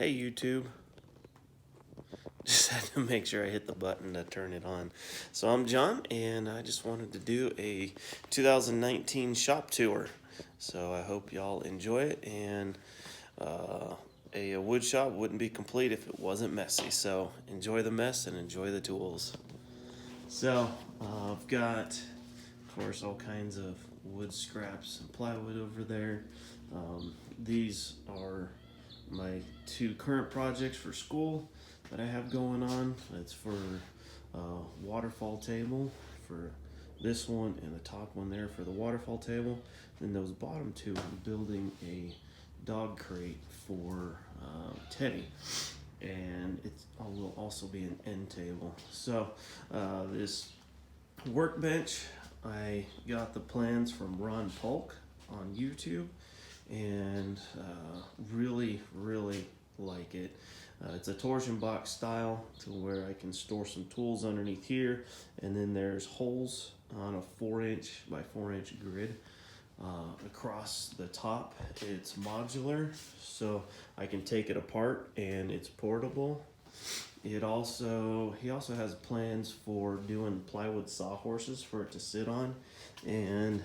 Hey YouTube, just had to make sure I hit the button to turn it on. So I'm John, and I just wanted to do a 2019 shop tour. So I hope y'all enjoy it, and a wood shop wouldn't be complete if it wasn't messy. So enjoy the mess and enjoy the tools. So I've got, of course, all kinds of wood scraps and plywood over there. These are my two current projects for school that I have going on. It's for waterfall table for this one, and the top one there for the waterfall table. Then those bottom two, I'm building a dog crate for Teddy, and it will also be an end table. So this workbench, I got the plans from Ron Polk on YouTube, and really like it. It's a torsion box style to where I can store some tools underneath here, and then there's holes on a 4-inch by 4-inch grid across the top. It's modular, so I can take it apart and it's portable. He also has plans for doing plywood sawhorses for it to sit on, and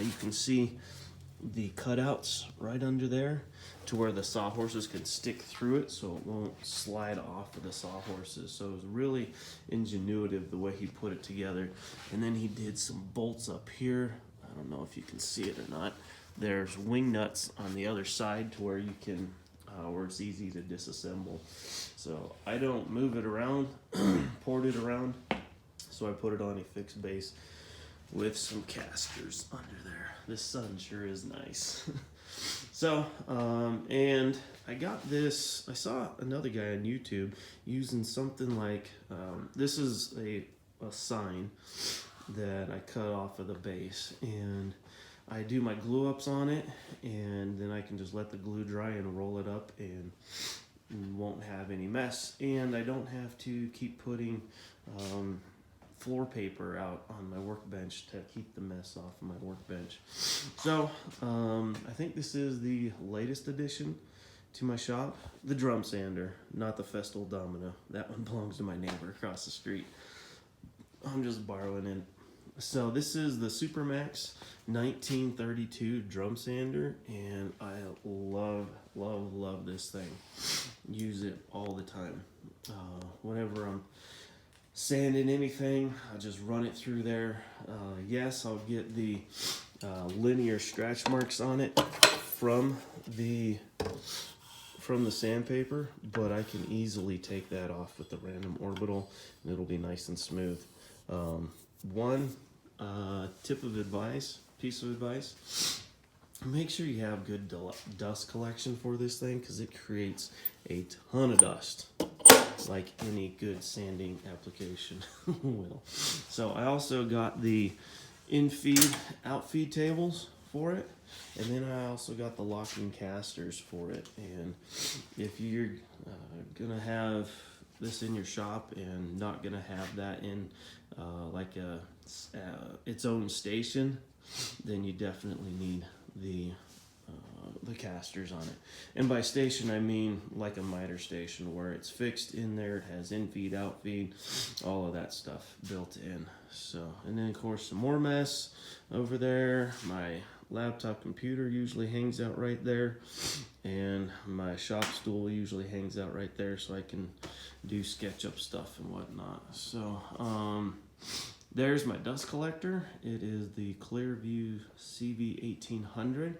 you can see the cutouts right under there to where the sawhorses can stick through it so it won't slide off of the sawhorses. So it was really ingenuitive the way he put it together. And then he did some bolts up here. I don't know if you can see it or not. There's wing nuts on the other side to where you can where it's easy to disassemble. So I don't move it around, port it around. So I put it on a fixed base with some casters under there. This sun sure is nice. So, and I got this, I saw another guy on YouTube using something like, this is a sign that I cut off of the base, and I do my glue ups on it, and then I can just let the glue dry and roll it up, and won't have any mess. And I don't have to keep putting floor paper out on my workbench to keep the mess off of my workbench. So I think this is the latest addition to my shop. The drum sander, not the Festool Domino. That one belongs to my neighbor across the street. I'm just borrowing it. So this is the Supermax 1932 drum sander, and I love this thing. Use it all the time. Whenever I'm sanding anything, I just run it through there. Yes, I'll get the linear scratch marks on it from the sandpaper, but I can easily take that off with the random orbital, and it'll be nice and smooth. One piece of advice, make sure you have good dust collection for this thing, because it creates a ton of dust, like any good sanding application will. So I also got the in-feed, out-feed tables for it, and then I also got the locking casters for it. And if you're gonna have this in your shop and not gonna have that in like its own station, then you definitely need the casters on it. And by station, I mean like a miter station, where it's fixed in there, it has in-feed, out-feed, all of that stuff built in. So, and then of course some more mess over there. My laptop computer usually hangs out right there, and my shop stool usually hangs out right there, so I can do SketchUp stuff and whatnot. So there's my dust collector. It is the Clearview CV1800.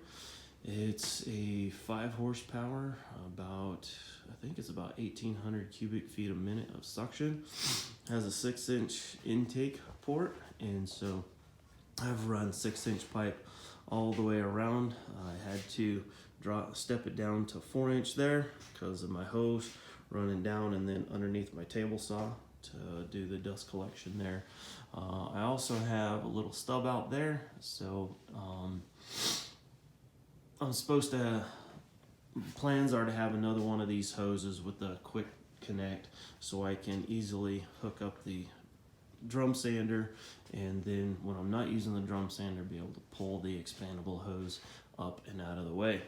It's a 5 horsepower, I think it's about 1,800 cubic feet a minute of suction. Has a 6-inch intake port, and so I've run 6-inch pipe all the way around. I had to step it down to 4-inch there because of my hose running down, and then underneath my table saw to do the dust collection there. I also have a little stub out there, so I'm supposed to, plans are to have another one of these hoses with a quick connect, so I can easily hook up the drum sander, and then when I'm not using the drum sander, be able to pull the expandable hose up and out of the way.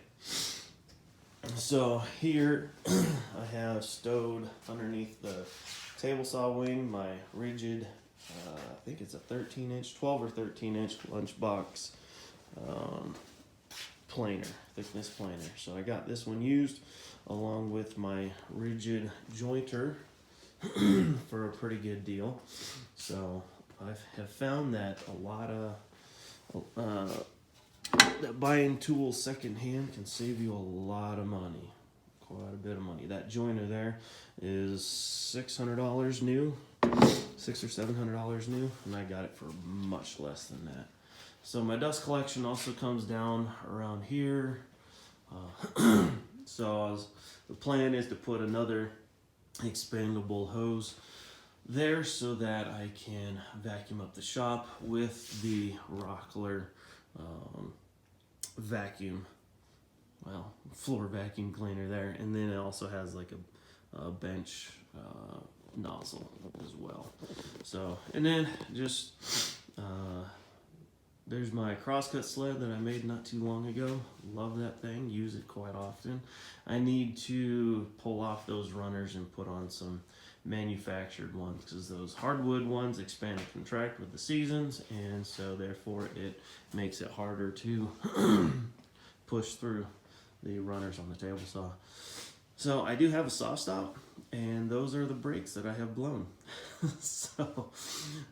So here I have stowed underneath the table saw wing my rigid, I think it's a 13-inch, 12 or 13-inch lunchbox planer, thickness planer. So I got this one used along with my rigid jointer for a pretty good deal. So I have found that a lot of that buying tools secondhand can save you a lot of money, quite a bit of money. That joiner there is $600 new, $600 or $700 new, and I got it for much less than that. So my dust collection also comes down around here. The plan is to put another expandable hose there so that I can vacuum up the shop with the Rockler floor vacuum cleaner there, and then it also has like a bench nozzle as well. So, and then just there's my crosscut sled that I made not too long ago. Love that thing, use it quite often. I need to pull off those runners and put on some manufactured ones because those hardwood ones expand and contract with the seasons, and so therefore it makes it harder to push through the runners on the table saw. So I do have a saw stop, and those are the brakes that I have blown. So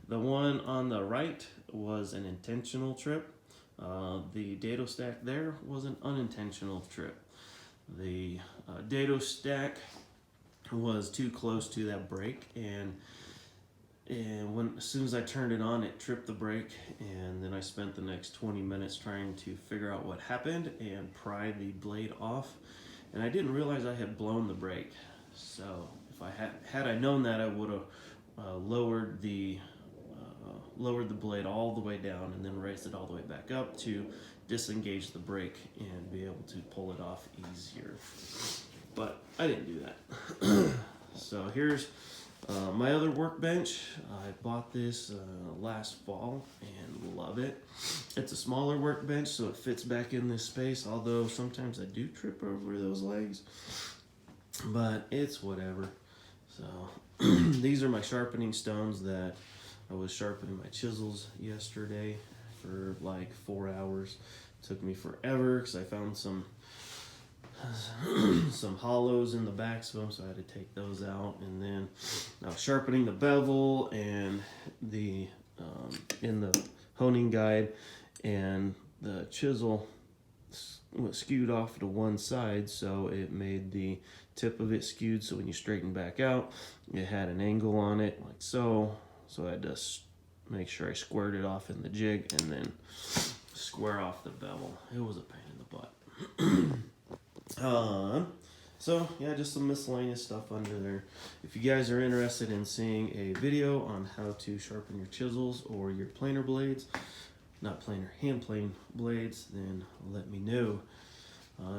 the one on the right was an intentional trip. The dado stack there was an unintentional trip. The dado stack was too close to that brake, and as soon as I turned it on, it tripped the brake, and then I spent the next 20 minutes trying to figure out what happened and pry the blade off, and I didn't realize I had blown the brake. So if I had I known that, I would have lowered the blade all the way down and then raised it all the way back up to disengage the brake and be able to pull it off easier. But I didn't do that. So here's my other workbench. I bought this last fall and love it. It's a smaller workbench, so it fits back in this space, although sometimes I do trip over those legs, but it's whatever. So these are my sharpening stones that I was sharpening my chisels yesterday for like 4 hours. Took me forever because I found some hollows in the backs of them, so I had to take those out. And then I was sharpening the bevel and the in the honing guide, and the chisel was skewed off to one side, so it made the tip of it skewed, so when you straighten back out, it had an angle on it like so. So I had to make sure I squared it off in the jig and then square off the bevel. It was a pain in the butt. So yeah, just some miscellaneous stuff under there. If you guys are interested in seeing a video on how to sharpen your chisels or your planer blades, not planer, hand plane blades, then let me know.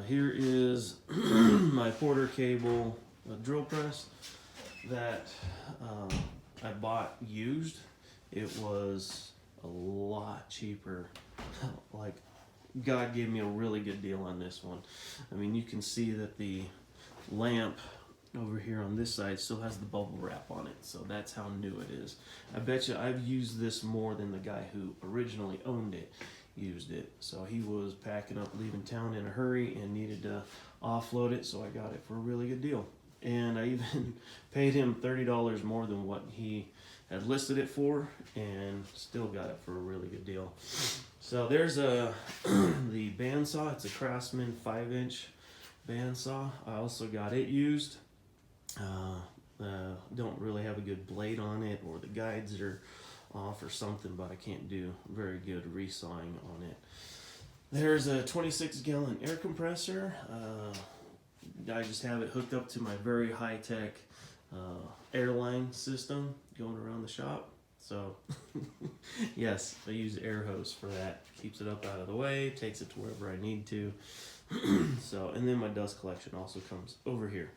Here is my Porter cable drill press that I bought used. It was a lot cheaper. Like, God gave me a really good deal on this one. I mean, you can see that the lamp over here on this side still has the bubble wrap on it, so that's how new it is. I bet you I've used this more than the guy who originally owned it used it. So he was packing up, leaving town in a hurry, and needed to offload it, so I got it for a really good deal. And I even paid him $30 more than what he had listed it for, and still got it for a really good deal. So there's the bandsaw. It's a Craftsman 5-inch bandsaw. I also got it used. Don't really have a good blade on it, or the guides are off or something, but I can't do very good resawing on it. There's a 26-gallon air compressor. I just have it hooked up to my very high-tech airline system going around the shop. So yes, I use air hose for that. Keeps it up out of the way, takes it to wherever I need to. So, and then my dust collection also comes over here.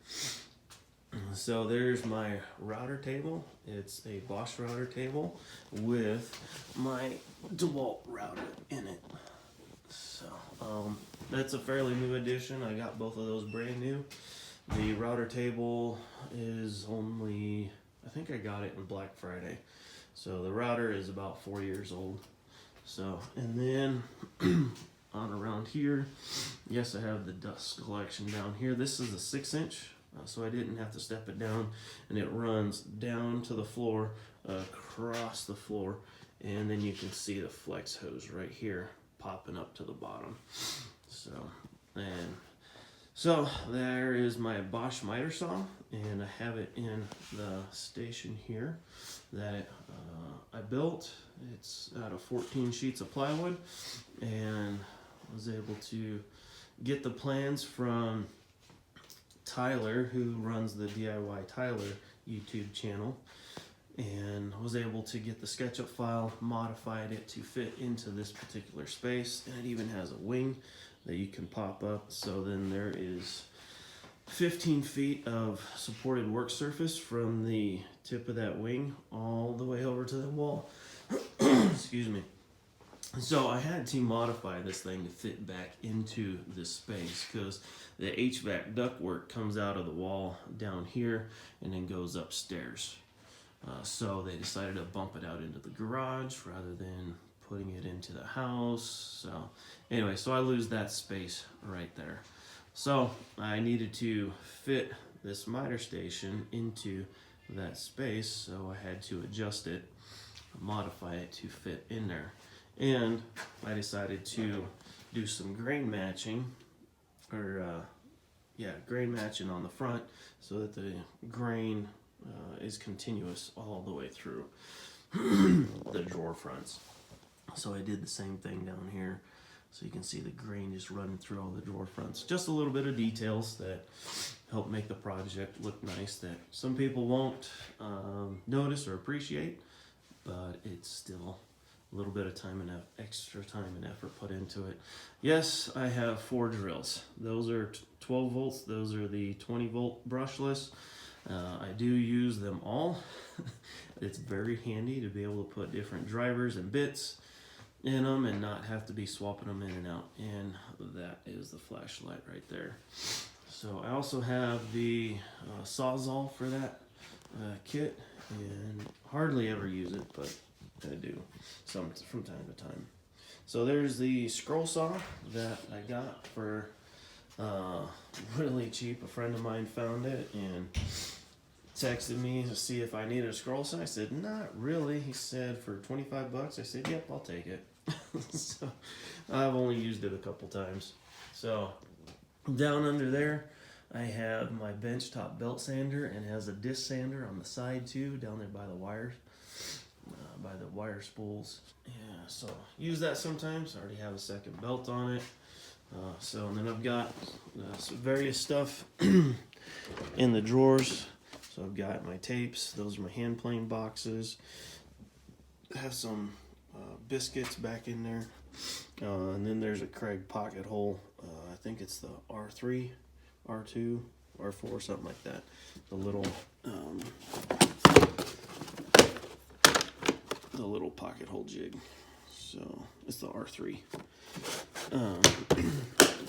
So there's my router table. It's a Bosch router table with my DeWalt router in it. So that's a fairly new addition. I got both of those brand new. The router table is only, I think I got it on Black Friday. So the router is about 4 years old. So, and then on around here, yes, I have the dust collection down here. This is a 6-inch, so I didn't have to step it down, and it runs down to the floor, across the floor, and then you can see the flex hose right here popping up to the bottom. So there is my Bosch miter saw, and I have it in the station here that I built. It's out of 14 sheets of plywood, and was able to get the plans from Tyler, who runs the DIY Tyler YouTube channel, and was able to get the SketchUp file, modified it to fit into this particular space, and it even has a wing that you can pop up. So then there is 15 feet of supported work surface from the tip of that wing all the way over to the wall. Excuse me. So I had to modify this thing to fit back into this space, because the HVAC ductwork comes out of the wall down here and then goes upstairs. So they decided to bump it out into the garage rather than putting it into the house. So anyway, so I lose that space right there. So I needed to fit this miter station into that space, so I had to adjust it, modify it to fit in there. And I decided to do some grain matching, grain matching on the front, so that the grain is continuous all the way through the drawer fronts. So I did the same thing down here, so you can see the grain just running through all the drawer fronts. Just a little bit of details that help make the project look nice, that some people won't notice or appreciate, but it's still a little bit of time and extra time and effort put into it. Yes, I have 4 drills. Those are 12 volts. Those are the 20 volt brushless. I do use them all. It's very handy to be able to put different drivers and bits in them and not have to be swapping them in and out. And that is the flashlight right there. So I also have the Sawzall for that kit, and hardly ever use it, but I do some from time to time. So there's the scroll saw that I got for really cheap. A friend of mine found it and texted me to see if I needed a scroll saw. I said, not really. He said, for 25 bucks. I said, yep, I'll take it. So I've only used it a couple times. So down under there, I have my benchtop belt sander, and it has a disc sander on the side too, down there by the wires, by the wire spools. Yeah, so use that sometimes. I already have a second belt on it. So, and then I've got some various stuff in the drawers. So I've got my tapes. Those are my hand plane boxes. I have some biscuits back in there. And then there's a Kreg pocket hole. I think it's the R3, R2, R4, something like that. The little pocket hole jig. So it's the R3.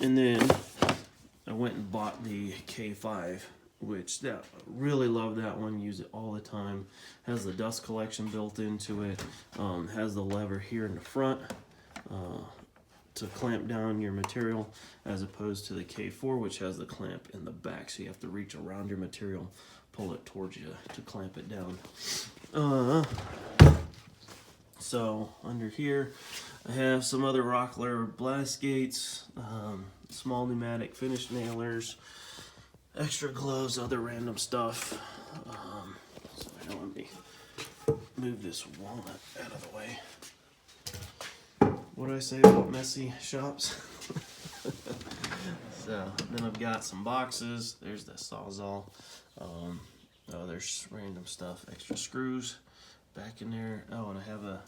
And then I went and bought the K5, which that really love that one. Use it all the time. Has the dust collection built into it. Has the lever here in the front to clamp down your material, as opposed to the K4, which has the clamp in the back, so you have to reach around your material, pull it towards you to clamp it down. So under here I have some other Rockler blast gates, small pneumatic finish nailers, extra gloves, other random stuff. So I don't want to move this walnut out of the way. What do I say about messy shops? So then I've got some boxes. There's the Sawzall. There's random stuff, extra screws back in there. Oh, and I have a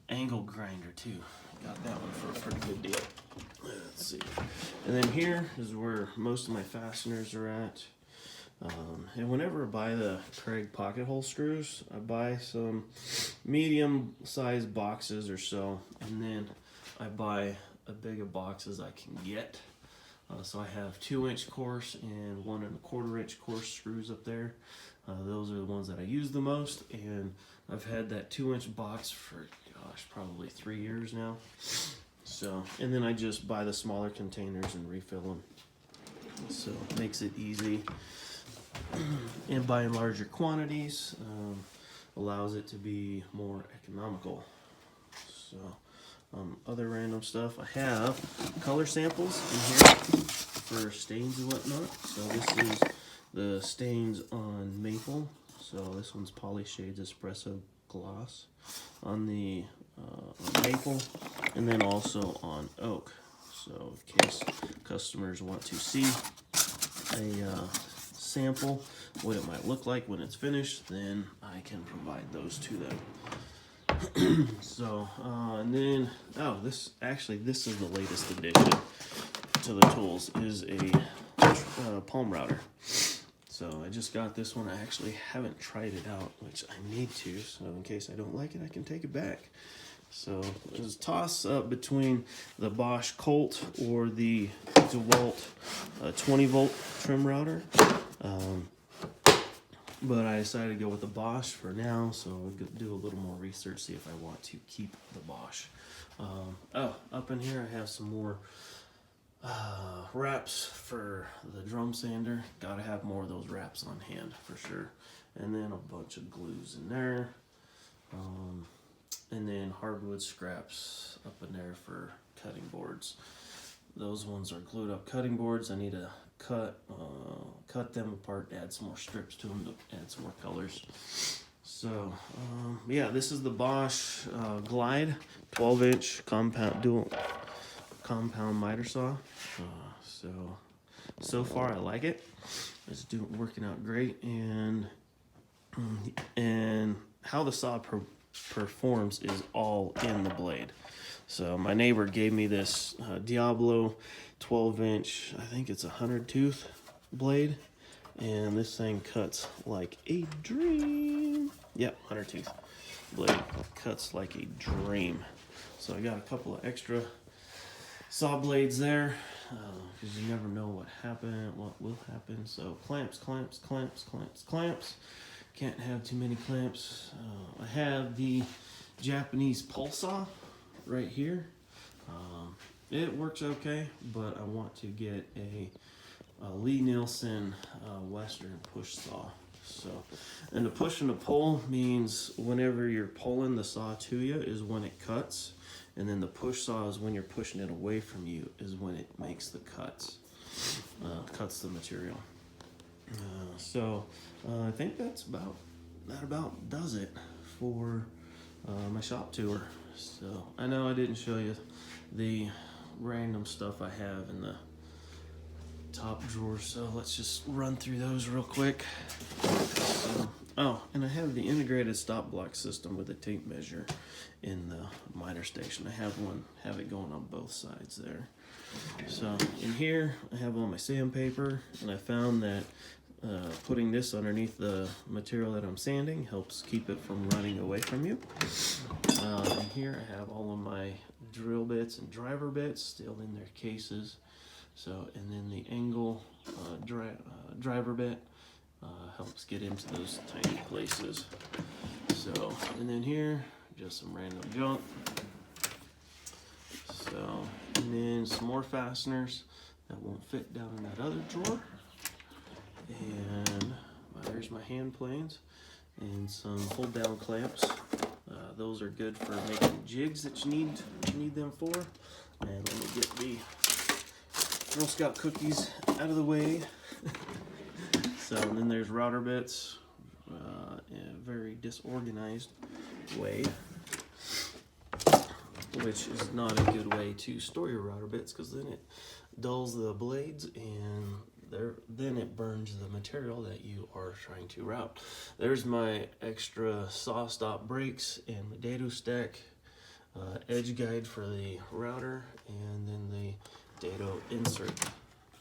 angle grinder too. Got that one for a pretty good deal. Let's see. And then here is where most of my fasteners are at. And whenever I buy the Kreg pocket hole screws, I buy some medium sized boxes or so, and then I buy as big a box as I can get. So I have 2-inch coarse and 1 1/4-inch coarse screws up there. Those are the ones that I use the most, and I've had that 2-inch box for, gosh, probably 3 years now. So, and then I just buy the smaller containers and refill them. So it makes it easy. And buying larger quantities allows it to be more economical. So, other random stuff, I have color samples in here for stains and whatnot. So this is the stains on maple. So this one's Polyshades Espresso Gloss on the on maple, and then also on oak. So in case customers want to see a sample, what it might look like when it's finished, then I can provide those to them. So, and then, this is the latest addition to the tools, is a palm router. So I just got this one. I actually haven't tried it out, which I need to, so in case I don't like it, I can take it back. So there's a toss up between the Bosch Colt or the DeWalt 20-volt trim router. But I decided to go with the Bosch for now, so I'll do a little more research, see if I want to keep the Bosch. Up in here I have some more wraps for the drum sander. Gotta have more of those wraps on hand for sure. And then a bunch of glues in there. And then hardwood scraps up in there for cutting boards. Those ones are glued up cutting boards. I need to cut them apart, add some more strips to them to add some more colors. So yeah, this is the Bosch Glide 12-inch dual compound miter saw. So far I like it. It's working out great, and how the saw performs is all in the blade. So my neighbor gave me this Diablo 12-inch, I think it's a 100-tooth blade, and this thing cuts like a dream. Yep, 100-tooth blade cuts like a dream. So I got a couple of extra saw blades there, because you never know what will happen. So clamps. Can't have too many clamps. I have the Japanese pole saw right here. It works okay, but I want to get a Lie-Nielsen Western push saw. So, and the push and the pull means whenever you're pulling the saw to you is when it cuts, and then the push saw is when you're pushing it away from you is when it makes the cuts the material. I think that about does it for my shop tour. So I know I didn't show you the random stuff I have in the top drawer, so let's just run through those real quick. And I have the integrated stop block system with a tape measure in the miter station. I have it going on both sides there. So in here I have all my sandpaper, and I found that putting this underneath the material that I'm sanding helps keep it from running away from you. In here I have all of my drill bits and driver bits still in their cases. So, and then the angle driver bit helps get into those tiny places. So, and then here, just some random junk. So, and then some more fasteners that won't fit down in that other drawer. And there's my hand planes and some hold down clamps. Those are good for making jigs that you need them for. And let me get the Girl Scout cookies out of the way. So, and then there's router bits in a very disorganized way, which is not a good way to store your router bits, because then it dulls the blades and then it burns the material that you are trying to route. There's my extra saw stop brakes and the dado stack edge guide for the router, and then the dado insert.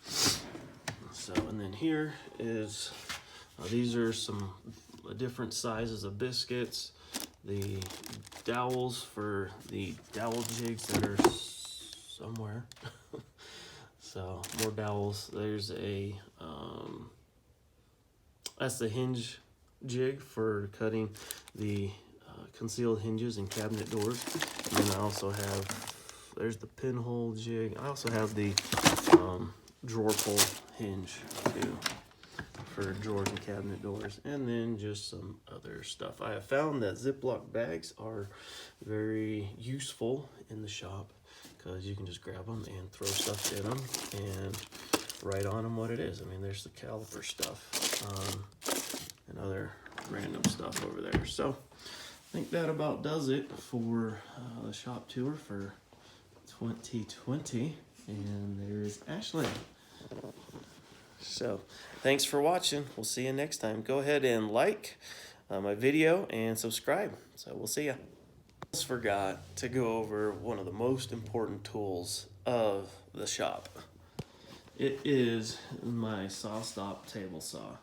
So, and then here is these are some different sizes of biscuits, the dowels for the dowel jigs that are somewhere. So more dowels. There's a that's the hinge jig for cutting the concealed hinges and cabinet doors. And then I also have, there's the pinhole jig. I also have the drawer pull hinge too for drawers and cabinet doors, and then just some other stuff. I have found that Ziploc bags are very useful in the shop because you can just grab them and throw stuff in them and write on them what it is. I mean, there's the caliper stuff and other random stuff over there. So I think that about does it for the shop tour for 2020. And there's Ashley. So thanks for watching. We'll see you next time. Go ahead and like my video and subscribe. So we'll see ya. Almost forgot to go over one of the most important tools of the shop. It is my SawStop table saw.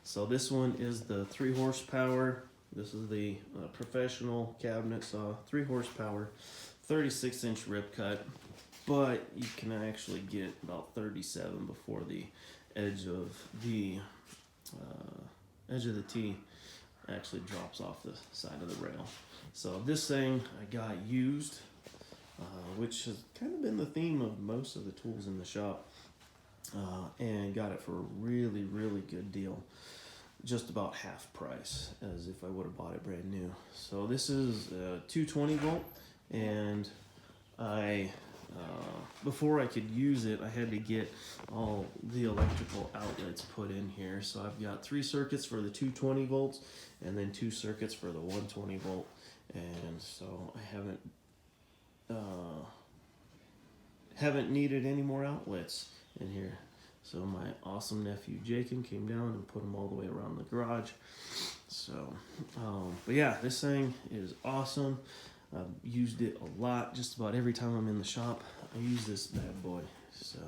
So this one is the 3 horsepower. This is the professional cabinet saw, 3 horsepower, 36-inch rip cut. But you can actually get about 37 before the edge of the T actually drops off the side of the rail. So this thing I got used, which has kind of been the theme of most of the tools in the shop, and got it for a really, really good deal. Just about half price as if I would have bought it brand new. So this is 220 volt, and before I could use it, I had to get all the electrical outlets put in here. So I've got 3 circuits for the 220 volts and then 2 circuits for the 120 volt. And so I haven't needed any more outlets in here. So my awesome nephew Jacob came down and put them all the way around the garage. So, but yeah, this thing is awesome. I've used it a lot. Just about every time I'm in the shop, I use this bad boy. So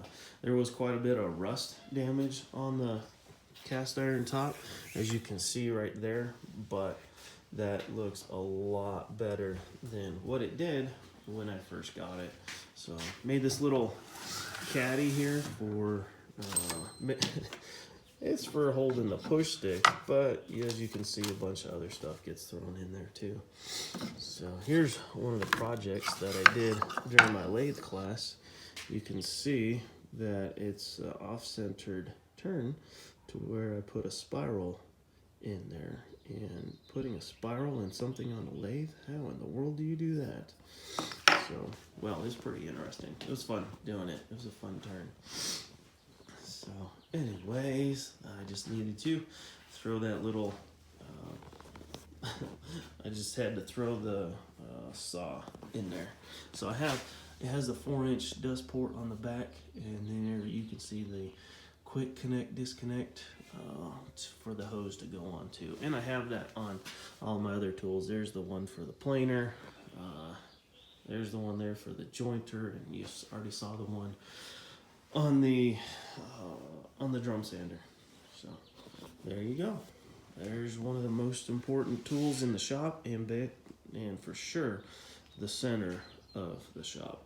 there was quite a bit of rust damage on the cast iron top, as you can see right there, but that looks a lot better than what it did when I first got it. So made this little caddy here for it's for holding the push stick, but as you can see, a bunch of other stuff gets thrown in there too. So here's one of the projects that I did during my lathe class. You can see that it's off-centered turn to where I put a spiral in there. And putting a spiral in something on a lathe, how in the world do you do that? So, well, it's pretty interesting. It was fun doing it. It was a fun turn. So, anyways, I just needed to throw that little, I just had to throw the saw in there. So it has a 4-inch dust port on the back, and then there you can see the quick connect, disconnect for the hose to go on to. And I have that on all my other tools. There's the one for the planer. There's the one there for the jointer, and you already saw the one on the drum sander. So there you go. There's one of the most important tools in the shop, and for sure the center of the shop.